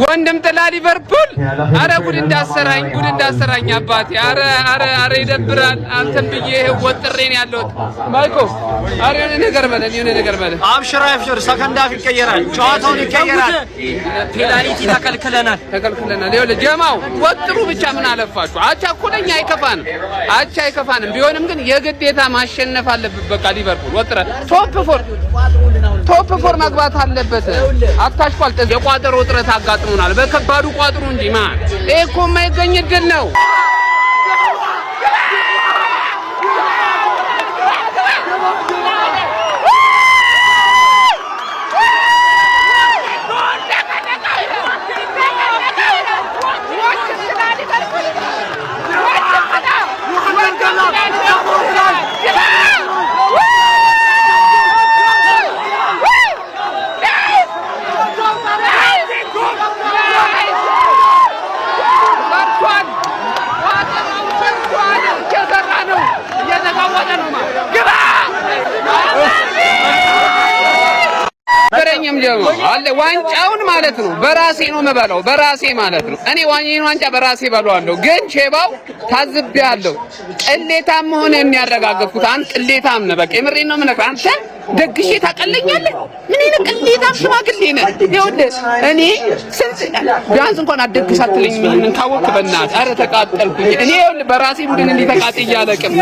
ወንድም ጥላ ሊቨርፑል አረ ጉድ እንዳሰራኝ አባቴ አረ ይደብራል አንተም ብዬ ወጥሬ ነው ያለሁት ማይኮ አረ የሆነ ነገር በለን አብሽር ሰከንድ አፍ ይቀየራል ጨዋታውን ይቀየራል ፔናልቲ ተከልክለናል ይኸውልህ ጀማው ወጥሩ ብቻ ምን አለፋችሁ አቻ ኮለኛ አይከፋንም ቢሆንም ግን የግዴታ ማሸነፍ አለበት በቃ ሊቨርፑል ወጥረ ቶፕ ፎር መግባት አለበት አታሽቋል የቋጠሮ ውጥረት አጋጥሞናል በከባዱ ቋጥሩ እንጂ ማን እኮ የማይገኝ ድል ነው አለ ዋንጫውን ማለት ነው በራሴ ነው መበላው በራሴ ማለት ነው እኔ ዋንጫ በራሴ በሏለሁ ግን ቼባው ታዝብያለሁ ቅሌታም ሆነ የሚያረጋግጡት አንተ ቅሌታም ነህ በቃ የምሬን ነው የምነግርህ አንተ ደግሼ ታቀለኛለህ ምን አይነት ቅሌታም ሽማግሌ ነህ ይኸውልህ እኔ ስንት ቢያንስ እንኳን አትደግስ አትለኝ ምን ታወቅ በእናትህ ኧረ ተቃጠልኩኝ እኔ ይኸውልህ በራሴ ቡድን እንዲህ ተቃጥዬ አለቅም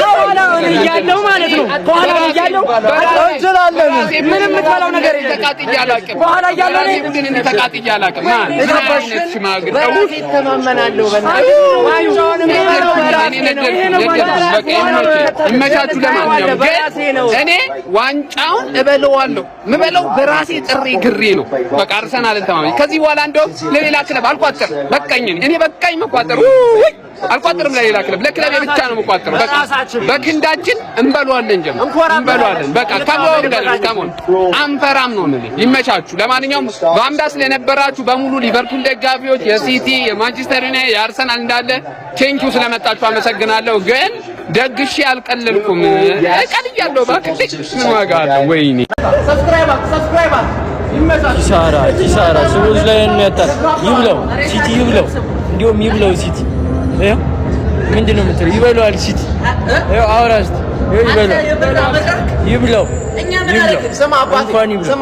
በኋላ እያለሁ ማለት ነው በኋላ እያለሁ እንችላለን ምንም የምትባለው ነገር የለም ተቃጥዬ አለቅም በኋላ እያለሁ በራሴ ቡድን እንዲህ ተቃጥዬ አለቅም ማን ሽማግሌ በራሴ ተማመናለሁ በእናትህ ዋንጫውንም ይመቻችሁ ለማንኛውም ግን እኔ ዋንጫውን እበለዋለሁ ምበለው በራሴ ጥሪ ግሬ ነው በቃ አርሰናልን ተማመኝ ከዚህ በኋላ እንደው ለሌላ ክለብ አልቋጠርም በቃኝ እኔ በቃኝ መቋጠር አልቋጠርም ለሌላ ክለብ ለክለብ ብቻ ነው መቋጠር በቃ በክንዳችን እንበለዋለን እንበለዋለን በቃ ከሞን አንፈራም ነው ማለት ይመቻችሁ ለማንኛውም በአምዳ ስለነበራችሁ በሙሉ ሊቨርፑል ደጋፊዎች የሲቲ የማንቸስተር ዩናይትድ የአርሰናል እንዳለ ቴንኪው ስለመጣችሁ አመሰግናለሁ ግን ደግሼ አልቀለልኩም እቀልያለሁ ባክሽ ምን ዋጋ አለው ወይኔ ሰብስክራይብ ኪሳራ ሰዎች ላይ የሚያጣል ይብለው ሲቲ ይብለው እንዲሁም ይብለው ሲቲ ምንድነው የምትለው ይበለዋል ሲቲ አውራስት ይብለው ስማ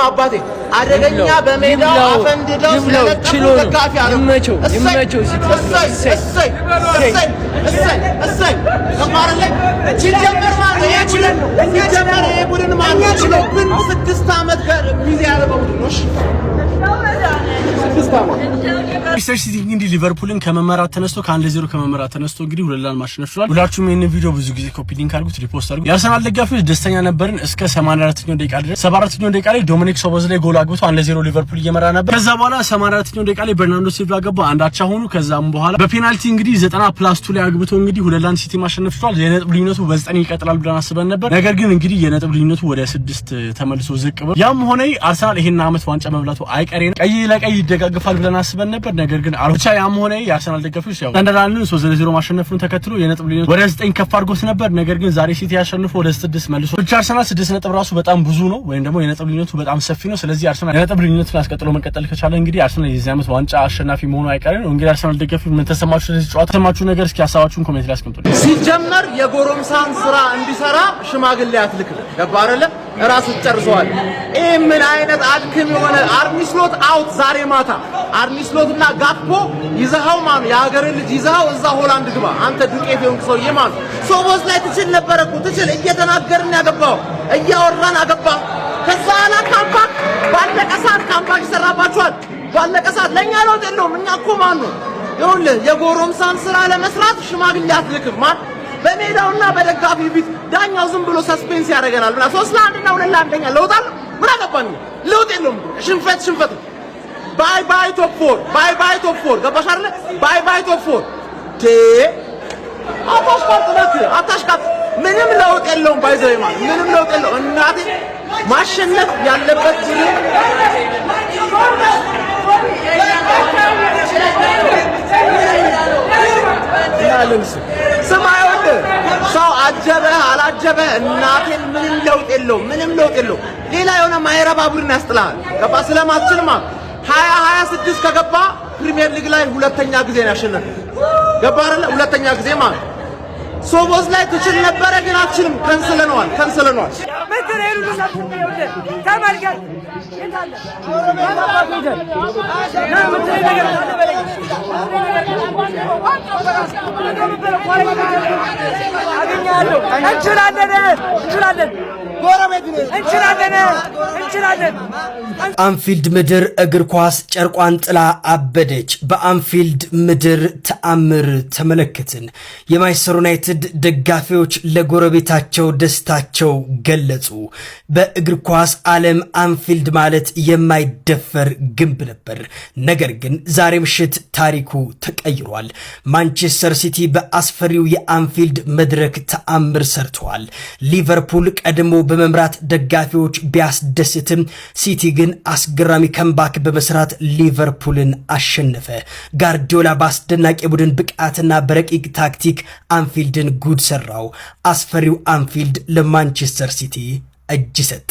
አባቴ አደገኛ በሜዳው አፈንድደው ስለለቀቁ ደጋፊ አለው ይመቸው ሲቲ እሰይ ከማረለ ሲጀመር ማለት ይሄ ቡድን ማለት ነው 6 አመት ጋር ሚዜ ያለው ቡድን ነው ማንቸስተር ሲቲ እንግዲህ ሊቨርፑልን ከመመራት ተነስቶ ከ1-0 ከመመራት ተነስቶ እንግዲህ ሁለላን ማሸነፍ ችሏል። ሁላችሁም ይሄንን ቪዲዮ ብዙ ጊዜ ኮፒ ሊንክ አድርጉት፣ ሪፖስት አድርጉት። የአርሰናል ደጋፊዎች ደስተኛ ነበርን እስከ 84ኛው ደቂቃ ድረስ። 74ኛው ደቂቃ ላይ ዶሚኒክ ሶቦዝላይ ጎል አግብቶ 1-0 ሊቨርፑል እየመራ ነበር። ከዛ በኋላ 84ኛው ደቂቃ ላይ በርናንዶ ሲልቫ ገባ፣ አንዳቻ ሆኑ። ከዛም በኋላ በፔናልቲ እንግዲህ 90+2 ላይ አግብቶ እንግዲህ ሁለላን ሲቲ ማሸነፍ ችሏል። የነጥብ ልዩነቱ በ9 ይቀጥላል ብለን አስበን ነበር። ነገር ግን እንግዲህ የነጥብ ልዩነቱ ወደ 6 ተመልሶ ዝቅ ብሎ ያም ሆነ አርሰናል ይሄን አመት ዋንጫ መብላቱ አይቀሬ ነው። ቀይ ለቀይ ይደጋግፋል ብለን አስበን ነበር። ነገር ግን አልቻ ያም ሆነ የአርሰናል ደጋፊዎች ያው ተንደላልን 3-0 ማሸነፉን ተከትሎ የነጥብ ልዩነቱ ወደ 9 ከፍ አድርጎት ነበር። ነገር ግን ዛሬ ሲቲ ያሸንፎ ወደ 6 መልሶ ብቻ አርሰናል 6 ነጥብ ራሱ በጣም ብዙ ነው፣ ወይም ደግሞ የነጥብ ልዩነቱ በጣም ሰፊ ነው። ስለዚህ አርሰናል የነጥብ ልዩነቱን አስቀጥሎ መቀጠል ከቻለ እንግዲህ አርሰናል የዚህ አመት ዋንጫ አሸናፊ መሆኑ አይቀርም ነው። እንግዲህ አርሰናል ደጋፊዎች ምን ተሰማችሁ? ስለዚህ ጨዋታ ተሰማችሁ ነገር እስኪ ሐሳባችሁን ኮሜንት ላይ አስቀምጡልኝ። ሲጀመር የጎረምሳን ስራ እንዲሰራ ሽማግሌ አትልክም። ገባ አይደለ? ራሱ ጨርሰዋል። ይሄ ምን አይነት አድክም የሆነ አርኒስሎት አውት ዛሬ ማታ አርኒስሎትና ጋክፖ ይዘሃው ማን የሀገር ልጅ ይዘሃው እዛ ሆላንድ ግባ አንተ ዱቄት የሆንክ ሰውዬ ማን ሶቦስ ላይ ትችል ነበር እኮ ትችል እየተናገርን ያገባው እያወራን አገባ ከዛ አላ ካምፓክ ባለቀ ሰዓት ካምፓክ ይሰራባችኋል ባለቀ ሰዓት ለኛ ለውጥ የለውም እኛ እኮ ማን ነው ይኸውልህ የጎረምሳን ስራ ለመስራት ሽማግሌ አትልክም ማን በሜዳውና በደጋፊ ፊት ዳኛው ዝም ብሎ ሰስፔንስ ያደርገናል እና 3-1 እና 2-1 ለውጥ አለ ምን አገባን ለውጥ የለውም ሽንፈት ባይ ባይ ቶፕ 4 ገባሽ አይደለ ባይ ቶፕ 4 አታሽቃጥ ምንም ለውጥ የለውም ባይዘው ማለት ምንም ለውጥ የለውም እናቴ ማሸነፍ ያለበት ሰማያው ሰው አጀበ አላጀበ እናቴን ምንም ለውጥ የለውም ሌላ የሆነ ማይረባ ቡድን ያስጥላል ገባ ስለማትችልማ 20 በ26 ከገባ ፕሪሚየር ሊግ ላይ ሁለተኛ ጊዜ ነው ያሸነፈው። ገባ አይደለ? ሁለተኛ ጊዜ ማለት ሶቦዝ ላይ ትችል ነበረ ግን አትችልም። ከንስለነዋል። ተመልከት እንችላለን። አንፊልድ ምድር እግር ኳስ ጨርቋን ጥላ አበደች። በአንፊልድ ምድር ተአምር ተመለከትን። የማንቸስተር ዩናይትድ ደጋፊዎች ለጎረቤታቸው ደስታቸው ገለጹ። በእግር ኳስ ዓለም አንፊልድ ማለት የማይደፈር ግንብ ነበር። ነገር ግን ዛሬ ምሽት ታሪኩ ተቀይሯል። ማንቸስተር ሲቲ በአስፈሪው የአንፊልድ መድረክ ተአምር ሰርተዋል። ሊቨርፑል ቀድሞ በመምራት ደጋፊዎች ቢያስደስትም ሲቲ ግን አስገራሚ ከምባክ በመስራት ሊቨርፑልን አሸነፈ። ጋርዲዮላ በአስደናቂ ቡድን ብቃትና በረቂቅ ታክቲክ አንፊልድን ጉድ ሰራው። አስፈሪው አንፊልድ ለማንቸስተር ሲቲ እጅ ሰጠ።